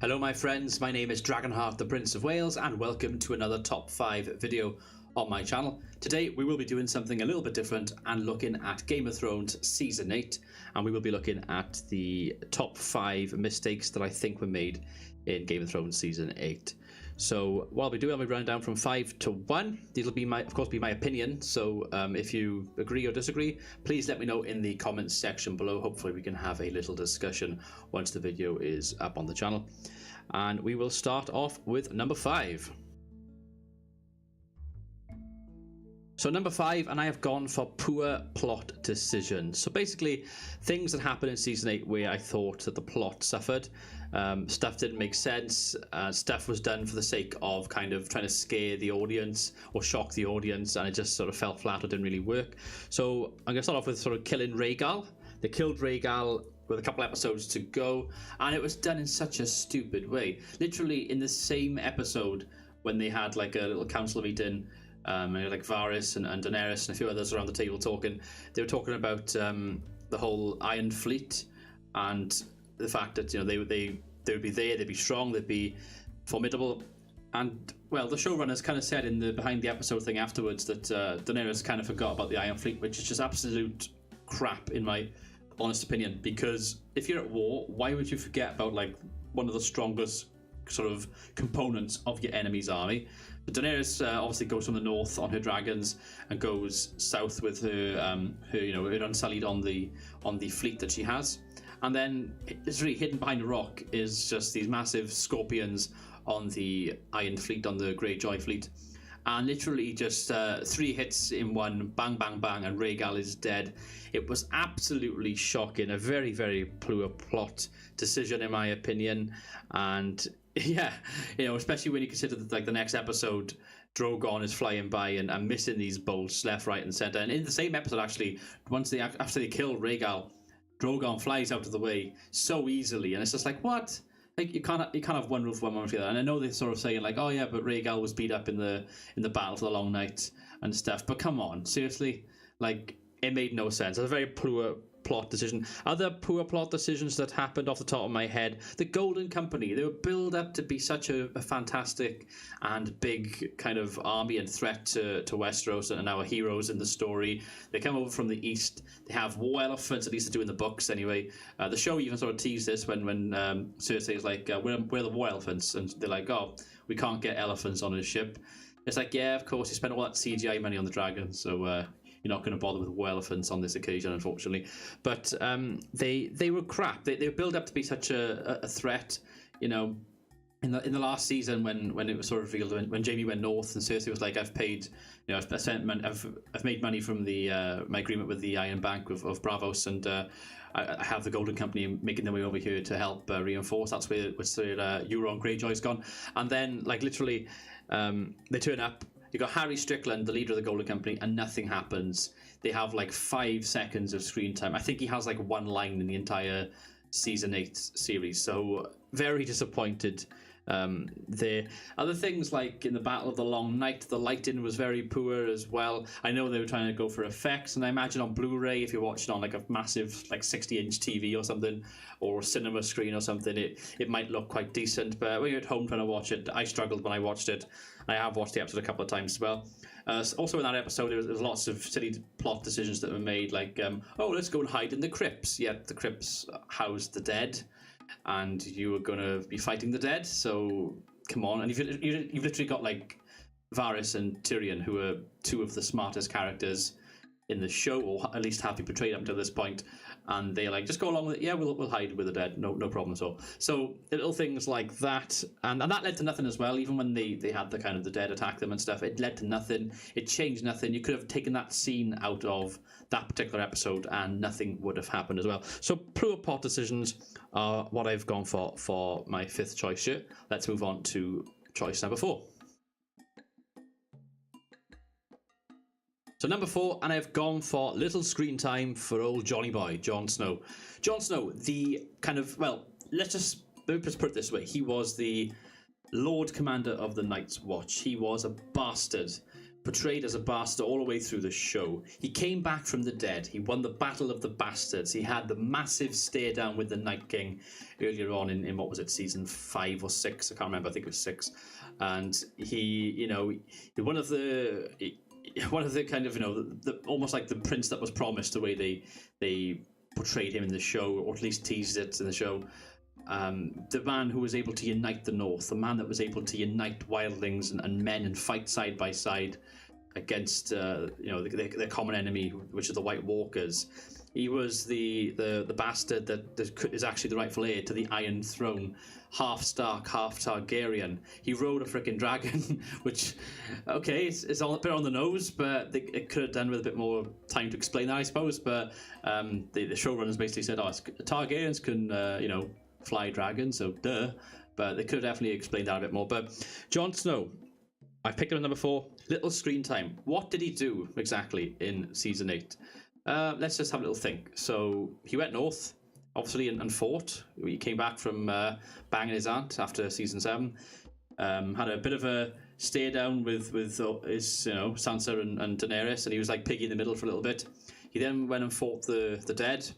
Hello my friends, my name is Dragonheart the Prince of Wales and welcome to another top 5 video on my channel. Today we will be doing something a little bit different and looking at Game of Thrones Season 8, and we will be looking at the top 5 mistakes that I think were made in Game of Thrones Season 8. So what I'll be doing, I'll be running down from 5 to 1. These will be of course be my opinion, so if you agree or disagree, please let me know in the comments section below. Hopefully we can have a little discussion once the video is up on the channel. And we will start off with number 5. So number 5, and I have gone for poor plot decisions. So basically, things that happened in Season 8 where I thought that the plot suffered. Stuff didn't make sense. Stuff was done for the sake of kind of trying to scare the audience or shock the audience, and it just sort of fell flat or didn't really work. So I'm going to start off with sort of killing Rhaegal. They killed Rhaegal with a couple episodes to go, and it was done in such a stupid way. Literally in the same episode when they had like a little council meeting, like Varys and Daenerys and a few others around the table talking. They were talking about the whole Iron Fleet and the fact that they would be there, they'd be strong, they'd be formidable. And well, the showrunners kind of said in the behind the episode thing afterwards that Daenerys kind of forgot about the Iron Fleet, which is just absolute crap in my honest opinion. Because if you're at war, why would you forget about like one of the strongest sort of components of your enemy's army? But Daenerys obviously goes from the north on her dragons and goes south with her her unsullied on the fleet that she has, and then it's really hidden behind a rock is just these massive scorpions on the Iron Fleet, on the Greyjoy fleet, and literally just 3 hits in one, bang bang bang, and Rhaegal is dead. It was absolutely shocking, a very, very poor plot decision in my opinion. And yeah, especially when you consider that like the next episode, Drogon is flying by and missing these bolts left, right, and center. And in the same episode, actually, after they kill Rhaegal, Drogon flies out of the way so easily, and it's just like, what? Like you can't have one rule for one, one for the other. And I know they're sort of saying like, oh yeah, but Rhaegal was beat up in the battle for the Long Night and stuff. But come on, seriously, like it made no sense. It's a very poor plot decision. Other poor plot decisions that happened off the top of my head: the Golden Company. They were built up to be such a fantastic and big kind of army and threat to Westeros and our heroes in the story. They come over from the east. They have war elephants, at least they do in the books anyway. The show even sort of teased this when Cersei is like, we're the war elephants, and they're like, oh, we can't get elephants on his ship. It's like, yeah, of course, you spent all that CGI money on the dragon, so you're not going to bother with war elephants on this occasion, unfortunately. But they were crap. They were built up to be such a threat, In the last season, when it was sort of revealed, when Jaime went north and Cersei was like, I've paid, I've made money from the my agreement with the Iron Bank of Braavos, and I have the Golden Company making their way over here to help reinforce. That's where Euron Greyjoy's gone. And then like literally, they turn up. You got Harry Strickland, the leader of the Golden Company, and nothing happens. They have like 5 seconds of screen time. I think he has like 1 line in the entire Season 8 series. So very disappointed there. Other things like in the Battle of the Long Night, the lighting was very poor as well. I know they were trying to go for effects, and I imagine on Blu-ray, if you're watching on like a massive like 60-inch TV or something, or cinema screen or something, it might look quite decent. But when you're at home trying to watch it, I struggled when I watched it. I have watched the episode a couple of times as well. Also in that episode, there was lots of silly plot decisions that were made, like, oh, let's go and hide in the crypts. Yet the crypts house the dead, and you are going to be fighting the dead, so come on. And you've literally got like Varys and Tyrion, who are 2 of the smartest characters in the show, or at least have been portrayed up until this point, and they're like, just go along with it. Yeah, we'll hide with the dead, no problem at all. So little things like that, and that led to nothing as well. Even when they had the kind of the dead attack them and stuff, it led to nothing. It changed nothing. You could have taken that scene out of that particular episode and nothing would have happened as well. So poor plot decisions are what I've gone for my 5th choice here. Let's move on to choice number 4. So number 4, and I've gone for little screen time for old Johnny Boy, Jon Snow. Jon Snow, the kind of, well, let's just put it this way. He was the Lord Commander of the Night's Watch. He was a bastard portrayed as a bastard all the way through the show. He came back from the dead. He won the Battle of the Bastards. He had the massive stare down with the Night King earlier on in what was it, season 5 or 6? I can't remember. I think it was 6. And he, one of the kind of, the almost like the prince that was promised, the way they portrayed him in the show, or at least teased it in the show. The man who was able to unite the North, the man that was able to unite wildlings and men and fight side by side against their common enemy, which are the White Walkers. He was the bastard that is actually the rightful heir to the Iron Throne, half Stark, half Targaryen. He rode a freaking dragon, which, okay, it's a bit on the nose, but it could have done with a bit more time to explain that, I suppose. But the showrunners basically said, Targaryens can, fly dragons, so duh. But they could have definitely explained that a bit more. But Jon Snow, I picked him at number 4. Little screen time. What did he do exactly in season 8? Let's just have a little think. So he went north, obviously, and fought. He came back from banging his aunt after season 7. Had a bit of a stare down with his Sansa and Daenerys, and he was like piggy in the middle for a little bit. He then went and fought the dead.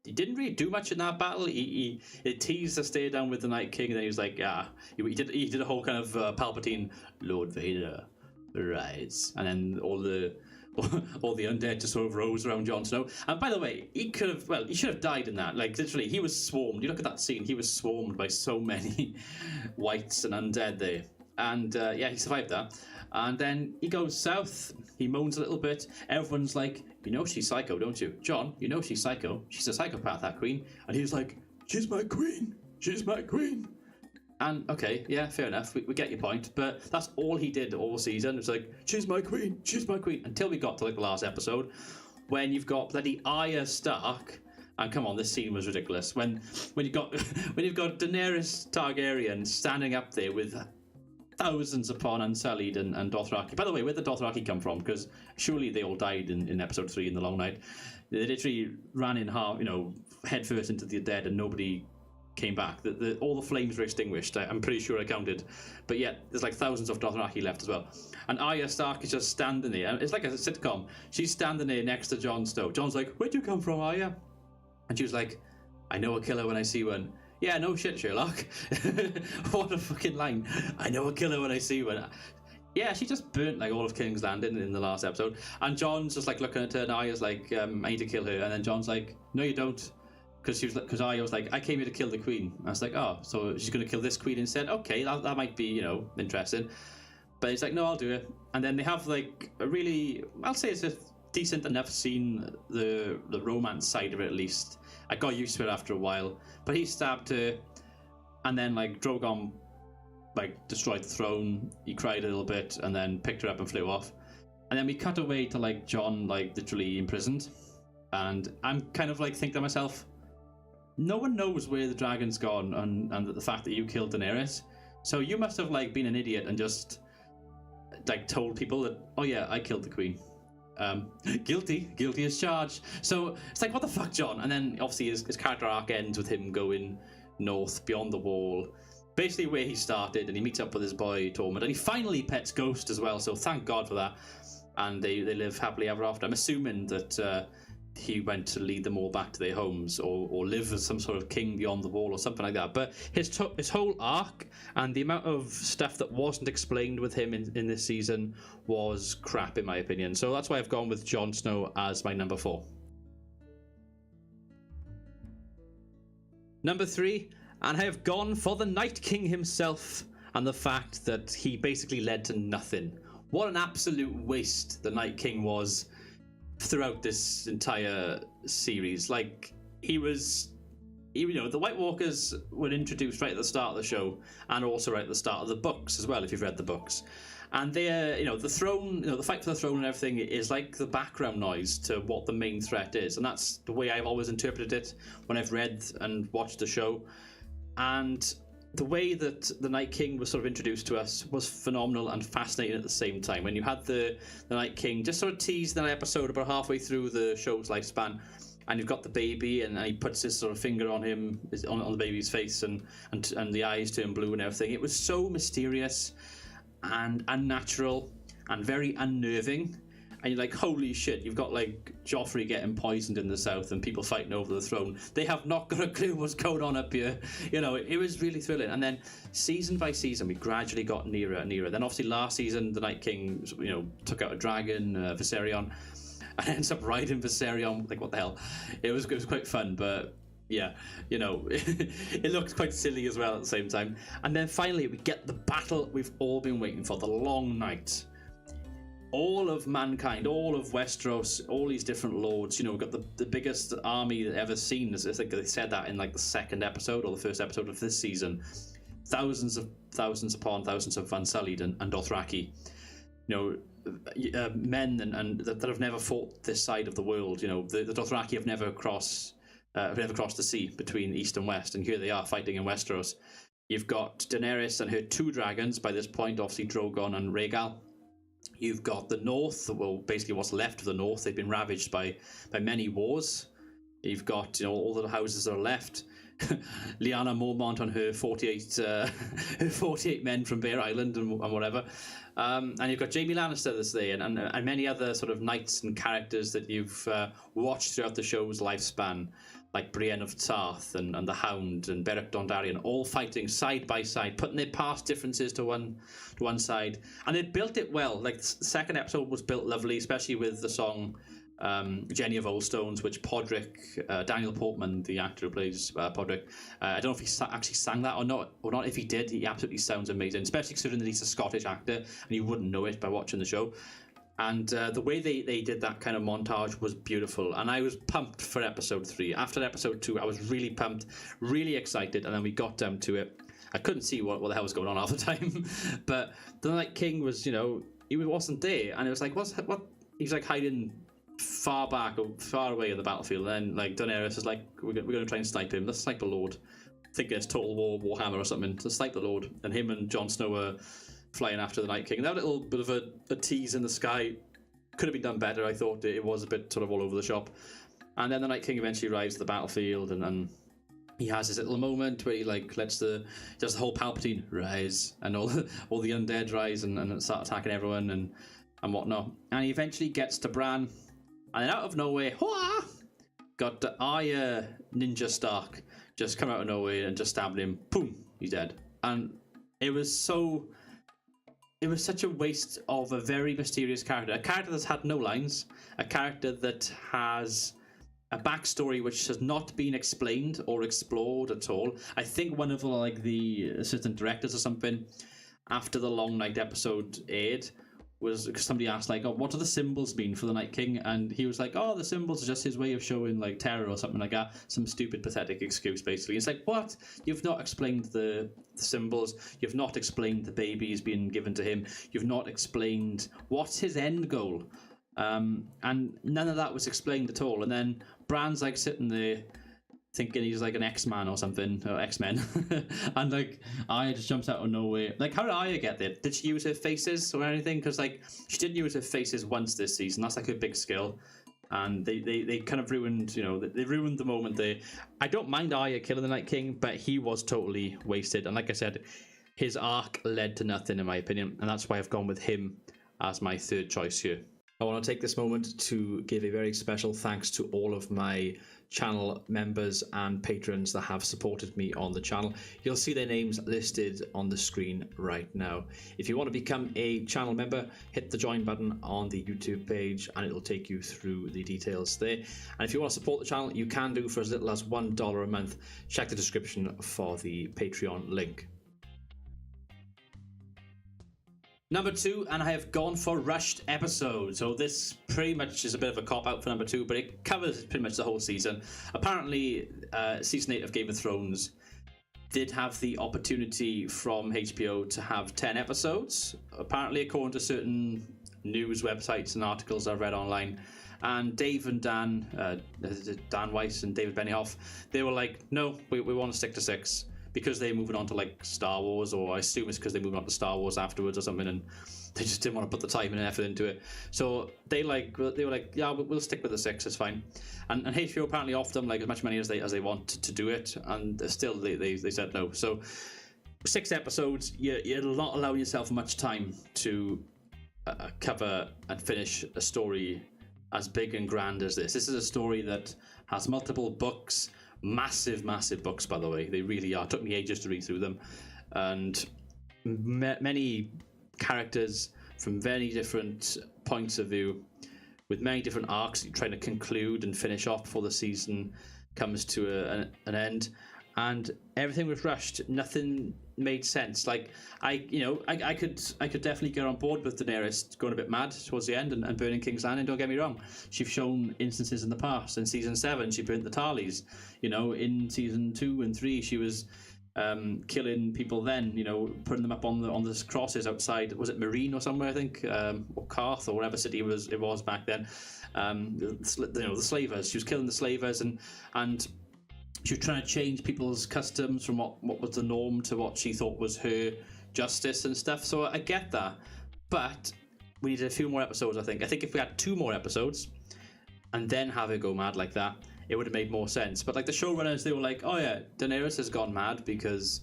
He didn't really do much in that battle. He teased a stare down with the Night King, and then he was like, he did a whole kind of Palpatine, Lord Vader, rise, and then all the undead just sort of rose around Jon Snow. And by the way, he should have died in that. Like, literally, he was swarmed. You look at that scene, he was swarmed by so many whites and undead there. And he survived that. And then he goes south. He moans a little bit. Everyone's like, she's psycho, don't you? Jon, she's psycho. She's a psychopath, that queen. And he was like, she's my queen. She's my queen. And okay, yeah, fair enough. We get your point. But that's all he did all season. It's like, she's my queen. She's my queen. Until we got to the last episode, when you've got bloody Arya Stark. And come on, this scene was ridiculous. When you've got Daenerys Targaryen standing up there with thousands upon Unsullied and Dothraki. By the way, where'd the Dothraki come from? Because surely they all died in episode 3 in the Long Night. They literally ran in half, head first into the dead, and nobody came back. All the flames were extinguished. I'm pretty sure I counted. But yet, there's like thousands of Dothraki left as well. And Arya Stark is just standing there. It's like a sitcom. She's standing there next to Jon Snow. Jon's like, where'd you come from, Arya? And she was like, I know a killer when I see one. Yeah, no shit, Sherlock. What a fucking line. I know a killer when I see one. Yeah, she just burnt like all of King's Landing in the last episode. And Jon's just like looking at her, and Arya's like, I need to kill her. And then Jon's like, no, you don't. Because Arya was like, I came here to kill the queen. And I was like, oh, so she's going to kill this queen instead? Okay, that might be, interesting. But he's like, no, I'll do it. And then they have like a really, I'll say it's a decent enough scene, the romance side of it at least. I got used to it after a while. But he stabbed her, and then like Drogon like destroyed the throne. He cried a little bit, and then picked her up and flew off. And then we cut away to like Jon like literally imprisoned. And I'm kind of like thinking to myself, no one knows where the dragon's gone, and the fact that you killed Daenerys. So you must have like been an idiot and just like told people that, oh yeah, I killed the queen. Guilty as charged. So it's like, what the fuck, Jon? And then obviously his character arc ends with him going north beyond the wall, basically where he started, and he meets up with his boy Tormund, and he finally pets Ghost as well, so thank God for that. And they live happily ever after. I'm assuming that he went to lead them all back to their homes, or live as some sort of king beyond the wall or something like that. But his whole arc and the amount of stuff that wasn't explained with him in this season was crap, in my opinion. So that's why I've gone with Jon Snow as my number 4. Number 3, and I have gone for the Night King himself, and the fact that he basically led to nothing. What an absolute waste the Night King was throughout this entire series. Like, the White Walkers were introduced right at the start of the show, and also right at the start of the books as well, if you've read the books. And they're, the throne, the fight for the throne and everything is like the background noise to what the main threat is. And that's the way I've always interpreted it when I've read and watched the show. And the way that the Night King was sort of introduced to us was phenomenal and fascinating at the same time. When you had the Night King just sort of teased in that episode about halfway through the show's lifespan, and you've got the baby, and he puts his sort of finger on him, on the baby's face, and the eyes turn blue and everything. It was so mysterious and unnatural, and very unnerving. And you're like, holy shit, you've got like Joffrey getting poisoned in the south and people fighting over the throne. They have not got a clue what's going on up here. You know, it was really thrilling. And then season by season, we gradually got nearer and nearer. Then obviously last season, the Night King, you know, took out a dragon, Viserion, and ends up riding Viserion. Like, what the hell? It was quite fun, but yeah, you know, it looked quite silly as well at the same time. And then finally, we get the battle we've all been waiting for, the Long Night. All of mankind, all of Westeros, all these different lords, you know, we've got the biggest army ever seen. I think they said that in like the second episode or the first episode of this season. Thousands upon thousands of Unsullied and Dothraki. You know, men and that have never fought this side of the world. You know, the Dothraki have never crossed the sea between east and west, and here they are fighting in Westeros. You've got Daenerys and her 2 dragons by this point, obviously Drogon and Rhaegal. You've got the north, well, basically what's left of the north. They've been ravaged by many wars. You've got, you know, all the houses that are left. Lyanna Mormont on her 48 men from Bear Island and whatever. And you've got Jaime Lannister that's there, and many other sort of knights and characters that you've watched throughout the show's lifespan, like Brienne of Tarth and the Hound and Beric Dondarrion, all fighting side by side, putting their past differences to one side. And they built it well. Like, the second episode was built lovely, especially with the song Jenny of Old Stones, which Podrick, Daniel Portman, the actor who plays Podrick, I don't know if he actually sang that or not. If he did, he absolutely sounds amazing, especially considering that he's a Scottish actor and you wouldn't know it by watching the show. And the way they did that kind of montage was beautiful, and I was pumped for episode 3. After episode 2, I was really pumped, really excited, and then we got down to it. I couldn't see what the hell was going on half the time, but the Night King was, you know, he wasn't there, and it was like, what? He's like hiding far back or far away in the battlefield, and then like Daenerys is like, we're going to try and snipe him. Let's snipe the Lord. I think it's Total War Warhammer or something. To snipe the Lord, and him and Jon Snow are flying after the Night King. That little bit of a tease in the sky could have been done better. I thought it was a bit sort of all over the shop. And then the Night King eventually arrives at the battlefield, and he has this little moment where he like does the whole Palpatine rise, and all the undead rise and start attacking everyone and whatnot. And he eventually gets to Bran, and then out of nowhere, hwah, got the Arya Ninja Stark just come out of nowhere and just stabbed him. Boom, he's dead. And it was such a waste of a very mysterious character. A character that's had no lines. A character that has a backstory which has not been explained or explored at all. I think one of the assistant directors or something, after the Long Night episode aired, was because somebody asked like, oh, what do the symbols mean for the Night King? And he was like, oh, the symbols are just his way of showing like terror or something like that. Some stupid pathetic excuse basically. It's like, what? You've not explained the symbols. You've not explained the babies being given to him. You've not explained what's his end goal. And none of that was explained at all. And then Bran's like sitting there thinking he's like an X-Man or something, or X-Men, and like Arya just jumps out of nowhere. Like, how did Arya get there? Did she use her faces or anything? Because like she didn't use her faces once this season. That's like her big skill, and they kind of ruined, you know, they ruined the moment there. I don't mind Arya killing the Night King, but he was totally wasted. And like I said, his arc led to nothing in my opinion, and that's why I've gone with him as my third choice here. I want to take this moment to give a very special thanks to all of my channel members and patrons that have supported me on the channel. You'll see their names listed on the screen right now. If you want to become a channel member, hit the join button on the YouTube page and it'll take you through the details there. And if you want to support the channel, you can do for as little as $1 a month. Check the description for the Patreon link. Number 2, and I have gone for rushed episode. So this pretty much is a bit of a cop-out for number 2, but it covers pretty much the whole season. Apparently, season 8 of Game of Thrones did have the opportunity from HBO to have 10 episodes. Apparently, according to certain news websites and articles I've read online. And Dave and Dan Weiss and David Benioff, they were like, no, we want to stick to 6. Because they're moving on to like Star Wars, or I assume it's because they're moving on to Star Wars afterwards or something, and they just didn't want to put the time and effort into it. So they were like, yeah, we'll stick with the 6, it's fine. And HBO apparently offered them like as much money as they want to do it, and still they said no. So 6 episodes, you're not allowing yourself much time to cover and finish a story as big and grand as this. This is a story that has multiple books, massive books, by the way. They really are. It took me ages to read through them, and many characters from very different points of view, with many different arcs you're trying to conclude and finish off before the season comes to an end. And everything was rushed. Nothing made sense. Like I could definitely get on board with Daenerys going a bit mad towards the end and burning King's Landing. Don't get me wrong. She's shown instances in the past. In season 7, she burnt the Tarleys. In season 2 and 3, she was killing people. Then putting them up on the crosses outside. Was it Marine or somewhere? I think, or Carth or whatever city it was back then. The slavers. She was killing the slavers and. She was trying to change people's customs from what was the norm to what she thought was her justice and stuff. So I get that, but we needed a few more episodes. I think if we had 2 more episodes and then have her go mad like that, it would have made more sense. But like the showrunners, they were like, "Oh yeah, Daenerys has gone mad because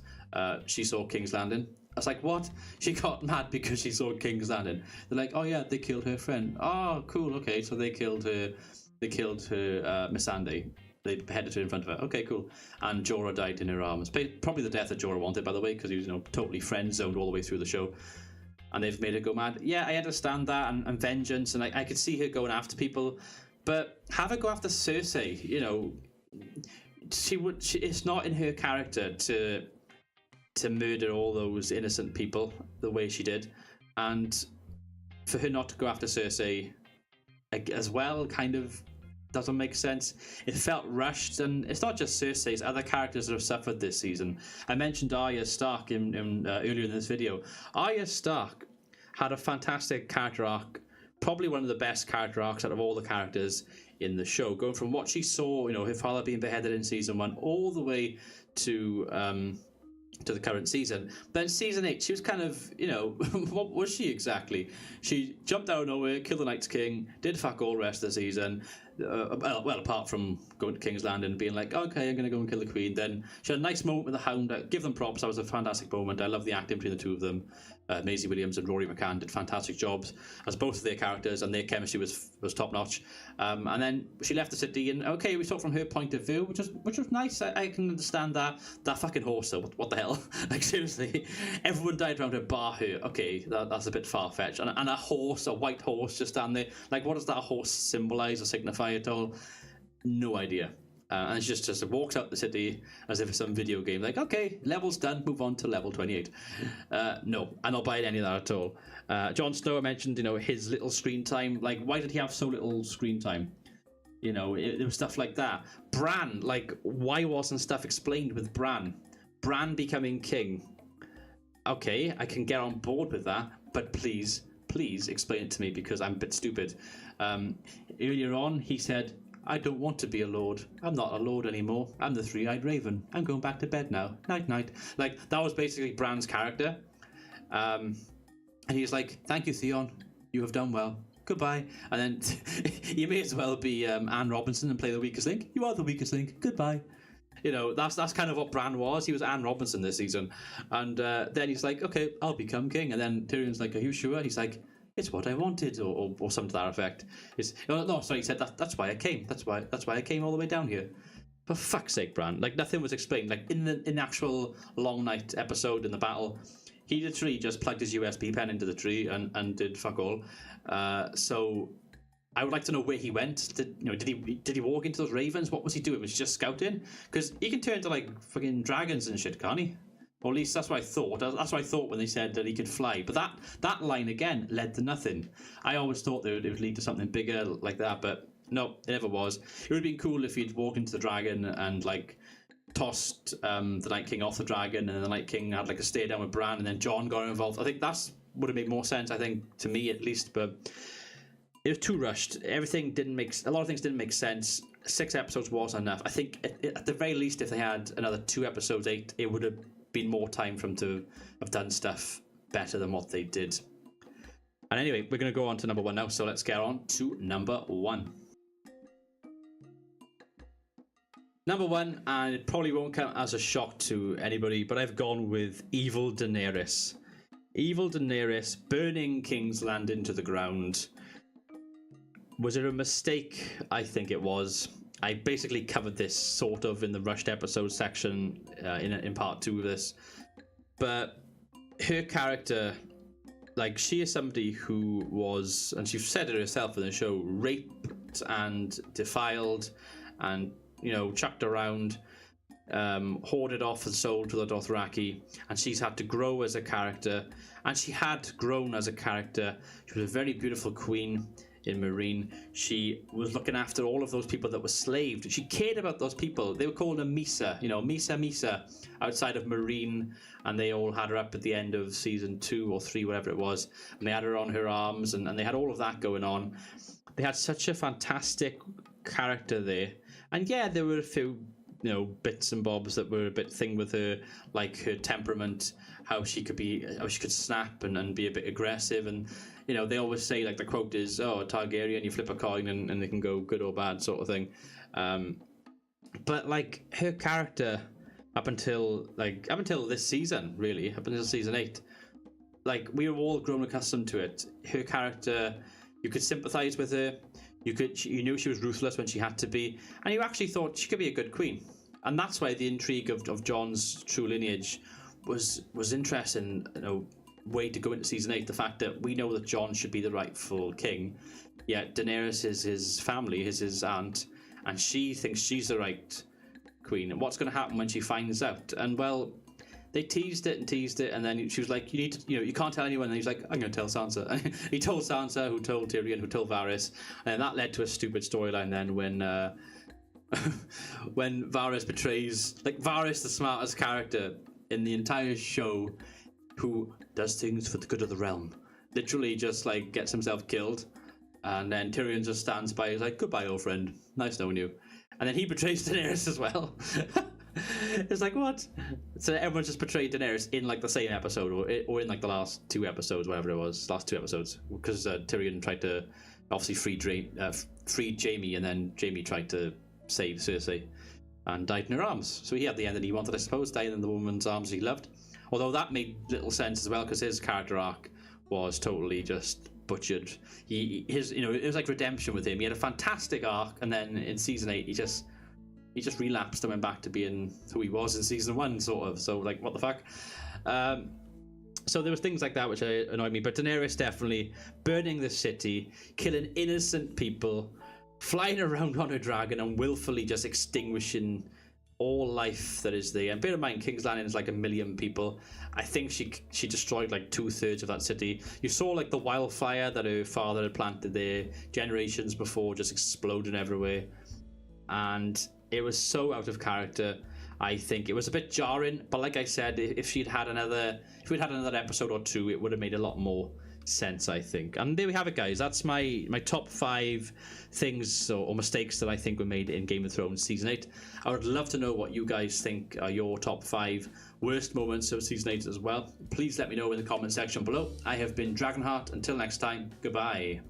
she saw King's Landing." I was like, "What? She got mad because she saw King's Landing?" They're like, "Oh yeah, they killed her friend." Oh, cool. Okay, so they killed her. They killed her Missandei. They beheaded her in front of her. Okay, cool. And Jorah died in her arms. Probably the death that Jorah wanted, by the way, because he was totally friend zoned all the way through the show. And they've made her go mad. Yeah, I understand that, and vengeance, and I could see her going after people, but have her go after Cersei. It's not in her character to murder all those innocent people the way she did, and for her not to go after Cersei as well, kind of doesn't make sense. It felt rushed, and it's not just Cersei, it's other characters that have suffered this season. I mentioned Arya Stark earlier in this video. Arya Stark had a fantastic character arc, probably one of the best character arcs out of all the characters in the show, going from what she saw, her father being beheaded in season 1, all the way to the current season. Then season 8, she was kind of, what was she exactly? She jumped out of nowhere, killed the Night's King, did fuck all the rest of the season. Well, apart from going to King's Landing and being like, okay, I'm going to go and kill the Queen. Then she had a nice moment with the Hound. Give them props. That was a fantastic moment. I love the acting between the two of them. Maisie Williams and Rory McCann did fantastic jobs as both of their characters, and their chemistry was top notch. And then she left the city, and okay, we saw it from her point of view, which was nice. I can understand that. That fucking horse, though. What the hell? Like seriously, everyone died around her, bar her. Okay, that's a bit far fetched. And a horse, a white horse, just stand there. Like, what does that horse symbolize or signify at all? No idea. And she just walks out the city as if it's some video game. Like, okay, level's done, move on to level 28. No, I'm not buying any of that at all. Jon Snow, I mentioned, his little screen time. Like, why did he have so little screen time? There was stuff like that. Bran, like, why wasn't stuff explained with Bran? Bran becoming king. Okay, I can get on board with that, but please explain it to me, because I'm a bit stupid. Earlier on, he said, I don't want to be a lord. I'm not a lord anymore. I'm the three-eyed raven. I'm going back to bed now. Night, night. Like, that was basically Bran's character. And he's like, thank you, Theon. You have done well. Goodbye. And then you may as well be Anne Robinson and play the weakest link. You are the weakest link. Goodbye. That's kind of what Bran was. He was Anne Robinson this season. And then he's like, okay, I'll become king. And then Tyrion's like, are you sure? He's like, it's what I wanted, or something to that effect. He said that's why I came. That's why I came all the way down here. For fuck's sake, Bran. Like, nothing was explained. Like, in the actual Long Night episode in the battle, he literally just plugged his USB pen into the tree and did fuck all. So I would like to know where he went. Did he walk into those ravens? What was he doing? Was he just scouting? Because he can turn to like fucking dragons and shit, can't he? Or at least that's what I thought. That's what I thought when they said that he could fly. But that line again led to nothing. I always thought it would lead to something bigger like that, but no, it never was. It would have been cool if he'd walked into the dragon and like tossed the Night King off the dragon, and the Night King had like a stare down with Bran, and then Jon got involved. I think that's would have made more sense. I think, to me at least, but it was too rushed. A lot of things didn't make sense. 6 episodes was enough. I think at the very least, if they had another 2 episodes, 8, it would have been more time for them to have done stuff better than what they did. And anyway, we're going to go on to number 1 now, so let's get on to number 1. Number 1, and it probably won't come as a shock to anybody, but I've gone with Evil Daenerys. Evil Daenerys burning King's Landing to the ground. Was it a mistake? I think it was. I basically covered this sort of in the rushed episode section in part 2 of this. But her character, like, she is somebody who was, and she said it herself in the show, raped and defiled and, you know, chucked around, hoarded off and sold to the Dothraki, and she's had to grow as a character, and she had grown as a character. She was a very beautiful queen in Meereen. She was looking after all of those people that were slaved. She cared about those people. They were calling her Misa, you know, Misa, outside of Meereen, and they all had her up at the end of season 2 or 3, whatever it was, and they had her on her arms, and they had all of that going on. They had such a fantastic character there, and yeah, there were a few, you know, bits and bobs that were a bit thing with her, like her temperament, how she could snap and be a bit aggressive, and you know, they always say, like, the quote is, "Oh, a Targaryen, you flip a coin and they can go good or bad," sort of thing. But like, her character up until this season, really, up until season 8, like, we were all grown accustomed to it. Her character, you could sympathize with her. You knew she was ruthless when she had to be, and you actually thought she could be a good queen. And that's why the intrigue of Jon's true lineage was interesting, you know, way to go into season 8. The fact that we know that Jon should be the rightful king, yet Daenerys is his family, is his aunt, and she thinks she's the right queen. And what's going to happen when she finds out? And well, they teased it, and then she was like, "You need to, you know, you can't tell anyone." And he's like, "I'm going to tell Sansa." And he told Sansa, who told Tyrion, who told Varys, and that led to a stupid storyline then when when Varys betrays, like, Varys, the smartest character in the entire show, who does things for the good of the realm, literally just, like, gets himself killed, and then Tyrion just stands by. He's like, "Goodbye, old friend, nice knowing you," and then he betrays Daenerys as well. It's like, what? So everyone just betrayed Daenerys in, like, the same episode, or in, like, the last 2 episodes, whatever it was, last 2 episodes, because Tyrion tried to obviously free Jaime, and then Jaime tried to save Cersei and died in her arms. So he had the end that he wanted, I suppose, dying in the woman's arms he loved. Although that made little sense as well, because his character arc was totally just butchered. You know, it was like redemption with him. He had a fantastic arc, and then in season 8, he just relapsed and went back to being who he was in season 1, sort of. So, like, what the fuck? So there was things like that which annoyed me. But Daenerys definitely burning the city, killing innocent people, flying around on a dragon, and willfully just extinguishing all life that is there. And bear in mind, King's Landing is like 1 million people. I think she destroyed like 2/3 of that city. You saw, like, the wildfire that her father had planted there generations before just exploding everywhere, and it was so out of character. I think it was a bit jarring, but like I said, if we'd had another episode or 2, it would have made a lot more sense, I think. And there we have it, guys. That's my top 5 things or mistakes that I think were made in Game of Thrones season 8. I would love to know what you guys think are your top 5 worst moments of season 8 as well. Please let me know in the comment section below. I have been Dragonheart. Until next time, goodbye.